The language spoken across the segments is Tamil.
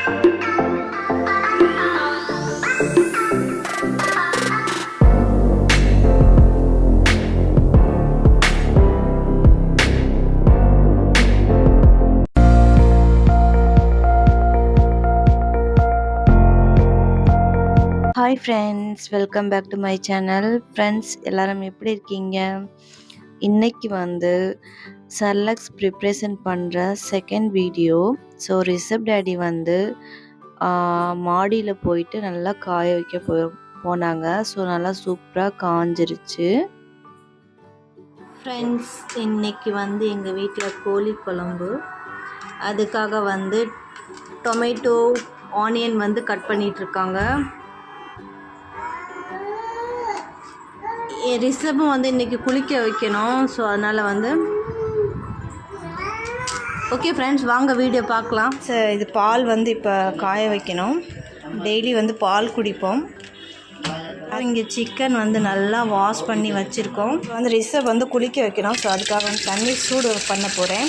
Hi friends, welcome back to my channel. Friends எல்லாரும் எப்படி இருக்கீங்க? இன்னைக்கு வந்து சர்லக்ஸ் ப்ரிப்ரேஷன் பண்ணுற second video. So Rishabh daddy வந்து மாடியில் போயிட்டு நல்லா காய வைக்க போனாங்க. ஸோ நல்லா சூப்பராக காஞ்சிருச்சு. ஃப்ரெண்ட்ஸ் இன்னைக்கு வந்து எங்கள் வீட்டில் கோழி குழம்பு. அதுக்காக வந்து டொமேட்டோ ஆனியன் வந்து கட் பண்ணிகிட்ருக்காங்க. ரிஷபும் வந்து இன்றைக்கி குளிக்க வைக்கணும். ஸோ அதனால் வந்து ஓகே ஃப்ரெண்ட்ஸ், வாங்க வீடியோ பார்க்கலாம். இது பால் வந்து இப்போ காய வைக்கணும். டெய்லி வந்து பால் குடிப்போம். இங்கே சிக்கன் வந்து நல்லா வாஷ் பண்ணி வச்சுருக்கோம். வந்து ரிஷப் வந்து குளிக்க வைக்கணும். ஸோ அதுக்காக வந்து தண்ணி சூடு பண்ண போகிறேன்.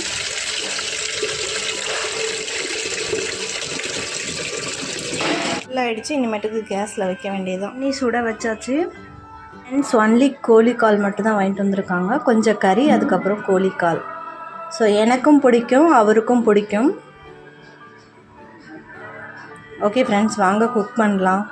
ஃபுல்லாக ஆகிடுச்சு. இனிமேட்டுக்கு கேஸில் வைக்க வேண்டியதுதான். தண்ணி சுட வச்சாச்சு. ஃப்ரெண்ட்ஸ் ஒன்லி கோழிக்கால் மட்டும்தான் வாங்கிட்டு வந்திருக்காங்க. கொஞ்சம் கறி, அதுக்கப்புறம் கோழிக்கால். ஸோ எனக்கும் பிடிக்கும், அவருக்கும் பிடிக்கும். ஓகே ஃப்ரெண்ட்ஸ், வாங்க குக் பண்ணலாம்.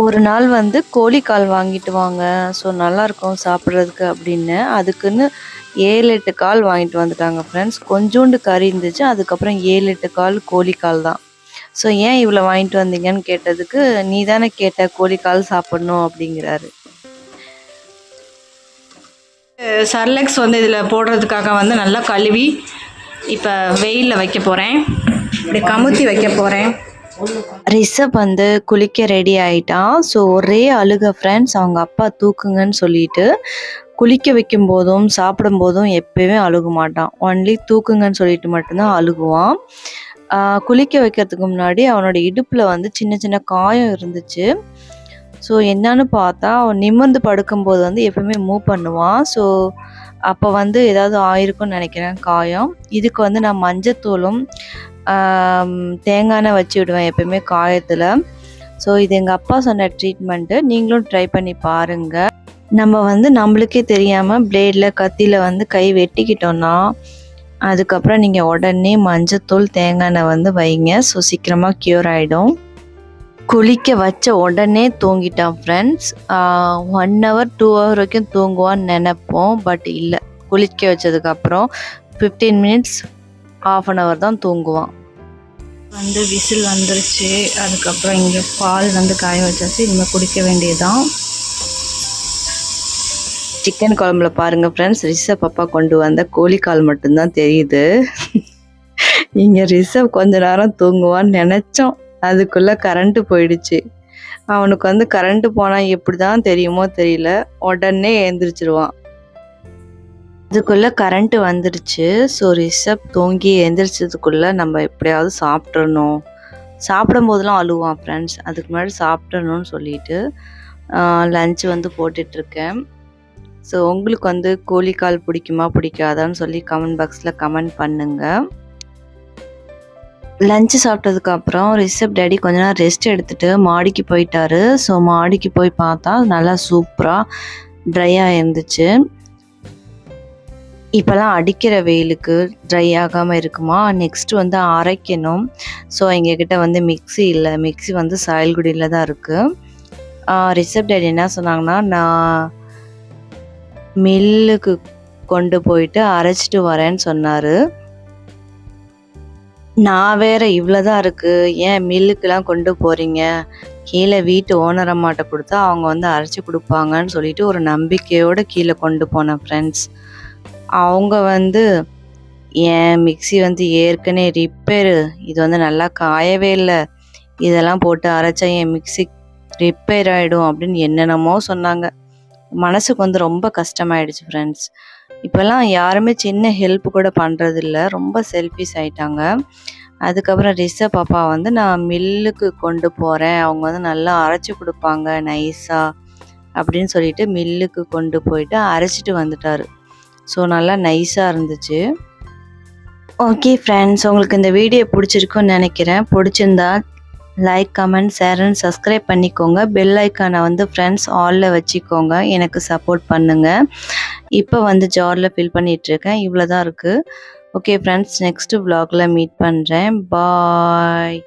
ஒரு நாள் வந்து கோழிக்கால் வாங்கிட்டு வாங்க, ஸோ நல்லாயிருக்கும் சாப்பிட்றதுக்கு அப்படின்னு அதுக்குன்னு 7-8 கால் வாங்கிட்டு வந்துட்டாங்க ஃப்ரெண்ட்ஸ். கொஞ்சோண்டு கறி இருந்துச்சு. அதுக்கப்புறம் 7-8 கால் கோழிக்கால் தான். ஸோ ஏன் இவ்வளோ வாங்கிட்டு வந்தீங்கன்னு கேட்டதுக்கு, நீ தானே கேட்ட கோழிக்கால் சாப்பிட்ணும் அப்படிங்கிறாரு. சர்லக்ஸ் வந்து இதில் போடுறதுக்காக வந்து நல்லா கழுவி இப்போ வெயிலில் வைக்க போகிறேன். இப்படி கமுத்தி வைக்க போகிறேன். ரிஷப் வந்து குளிக்க ரெடி ஆகிட்டான். ஸோ ஒரே அழுக ஃப்ரெண்ட்ஸ். அவங்க அப்பா தூக்குங்கன்னு சொல்லிட்டு குளிக்க வைக்கும் போதும் சாப்பிடும் போதும் எப்போயுமே அழுக மாட்டான். ஒன்லி தூக்குங்கன்னு சொல்லிட்டு மட்டும்தான் அழுகுவான். குளிக்க வைக்கிறதுக்கு முன்னாடி அவனோட இடுப்பில் வந்து சின்ன சின்ன காயம் இருந்துச்சு. ஸோ என்னன்னு பார்த்தா, அவன் நிமிர்ந்து படுக்கும்போது வந்து எப்பவுமே மூவ் பண்ணுவான். ஸோ அப்போ வந்து ஏதாவது ஆயிருக்கும்னு நினைக்கிறேன் காயம். இதுக்கு வந்து நான் மஞ்சத்தூளும் தேங்காய் எண்ணெய் வச்சு விடுவேன் எப்பயுமே காயத்தில். ஸோ இது எங்கள் அப்பா சொன்ன ட்ரீட்மெண்ட்டு. நீங்களும் ட்ரை பண்ணி பாருங்கள். நம்ம வந்து நம்மளுக்கே தெரியாமல் பிளேடில் கத்தியில் வந்து கை வெட்டிக்கிட்டோன்னா அதுக்கப்புறம் நீங்கள் உடனே மஞ்சத்தூள் தேங்காய் எண்ணெய் வந்து வைங்க. ஸோ சீக்கிரமாக க்யூர் ஆகிடும். குளிக்க வச்ச உடனே தூங்கிட்டான் ஃப்ரெண்ட்ஸ். 1 hour 2 hour வரைக்கும் தூங்குவான்னு நினைப்போம். பட் இல்லை, குளிக்க வச்சதுக்கப்புறம் 15 minutes 1/2 hour தான் தூங்குவான். வந்து விசில் வந்துருச்சு. அதுக்கப்புறம் இங்கே பால் வந்து காய வச்சாச்சு. இனிமேல் குடிக்க வேண்டியதுதான். சிக்கன் குழம்புல பாருங்கள் ஃப்ரெண்ட்ஸ், ரிஷப் அப்பா கொண்டு வந்த கோழிக்கால் மட்டும்தான் தெரியுது. இங்கே ரிஷப் கொஞ்ச நேரம் தூங்குவான்னு நினச்சோம். அதுக்குள்ளே கரண்ட்டு போயிடுச்சு. அவனுக்கு வந்து கரண்ட்டு போனால் எப்படி தான் தெரியுமோ தெரியல, உடனே எழுந்திரிச்சிருவான். அதுக்குள்ளே கரண்ட்டு வந்துடுச்சு. ஸோ ரிஷப் தூங்கி எழுந்திரிச்சதுக்குள்ளே நம்ம எப்படியாவது சாப்பிட்றணும். சாப்பிடும் போதெல்லாம் அழுவான் ஃப்ரெண்ட்ஸ். அதுக்கு முன்னாடி சாப்பிட்றணும்னு சொல்லிட்டு லன்ச் வந்து போட்டுட்ருக்கேன். ஸோ உங்களுக்கு வந்து கோழிக்கால் பிடிக்குமா பிடிக்காதான்னு சொல்லி கமெண்ட் பாக்ஸில் கமெண்ட் பண்ணுங்கள். லஞ்சு சாப்பிட்டதுக்கப்புறம் ரிஷப் டேடி கொஞ்ச நேரம் ரெஸ்ட் எடுத்துகிட்டு மாடிக்கு போயிட்டாரு. ஸோ மாடிக்கு போய் பார்த்தா நல்லா சூப்பராக ட்ரையாக இருந்துச்சு. இப்போல்லாம் அடிக்கிற வெயிலுக்கு ட்ரை ஆகாமல் இருக்குமா. நெக்ஸ்ட்டு வந்து அரைக்கணும். ஸோ எங்ககிட்ட வந்து மிக்ஸி இல்லை. மிக்ஸி வந்து சாயல்குடியில் தான் இருக்குது. ரிஷப் டேடி என்ன சொன்னாங்கன்னா, நான் மில்லுக்கு கொண்டு போயிட்டு அரைச்சிட்டு வரேன்னு சொன்னார். நான் வேற இவ்வளோ தான் இருக்குது, ஏன் மில்லுக்கெலாம் கொண்டு போகிறீங்க, கீழே வீட்டு ஓனர் அம்மாட்ட கொடுத்தா அவங்க வந்து அரைச்சி கொடுப்பாங்கன்னு சொல்லிட்டு ஒரு நம்பிக்கையோடு கீழே கொண்டு போனேன் ஃப்ரெண்ட்ஸ். அவங்க வந்து என் மிக்ஸி வந்து ஏற்கனவே ரிப்பேரு, இது வந்து நல்லா காயவே இல்லை, இதெல்லாம் போட்டு அரைச்சா என் மிக்ஸி ரிப்பேர் ஆகிடும் அப்படின்னு என்னென்னமோ சொன்னாங்க. மனசுக்கு வந்து ரொம்ப கஷ்டமாயிடுச்சு ஃப்ரெண்ட்ஸ். இப்போல்லாம் யாருமே சின்ன ஹெல்ப் கூட பண்ணுறதில்ல, ரொம்ப செல்ஃபிஷ் ஆயிட்டாங்க. அதுக்கப்புறம் ரிஷா பாப்பா வந்து நான் மில்லுக்கு கொண்டு போகிறேன், அவங்க வந்து நல்லா அரைச்சி கொடுப்பாங்க நைஸாக அப்படின்னு சொல்லிட்டு மில்லுக்கு கொண்டு போயிட்டு அரைச்சிட்டு வந்துட்டார். ஸோ நல்லா நைஸாக இருந்துச்சு. ஓகே ஃப்ரெண்ட்ஸ், உங்களுக்கு இந்த வீடியோ பிடிச்சிருக்குன்னு நினைக்கிறேன். பிடிச்சிருந்தா like, comment, share and subscribe பண்ணிக்கோங்க. பெல் ஐக்கானை வந்து ஃப்ரெண்ட்ஸ் ஆலில் வச்சுக்கோங்க, எனக்கு சப்போர்ட் பண்ணுங்கள். இப்போ வந்து ஜாரில் ஃபில் பண்ணிகிட்ருக்கேன், இவ்வளோ தான் இருக்குது. ஓகே ஃப்ரெண்ட்ஸ், நெக்ஸ்ட்டு vlogல மீட் பண்ணுறேன். பாய்.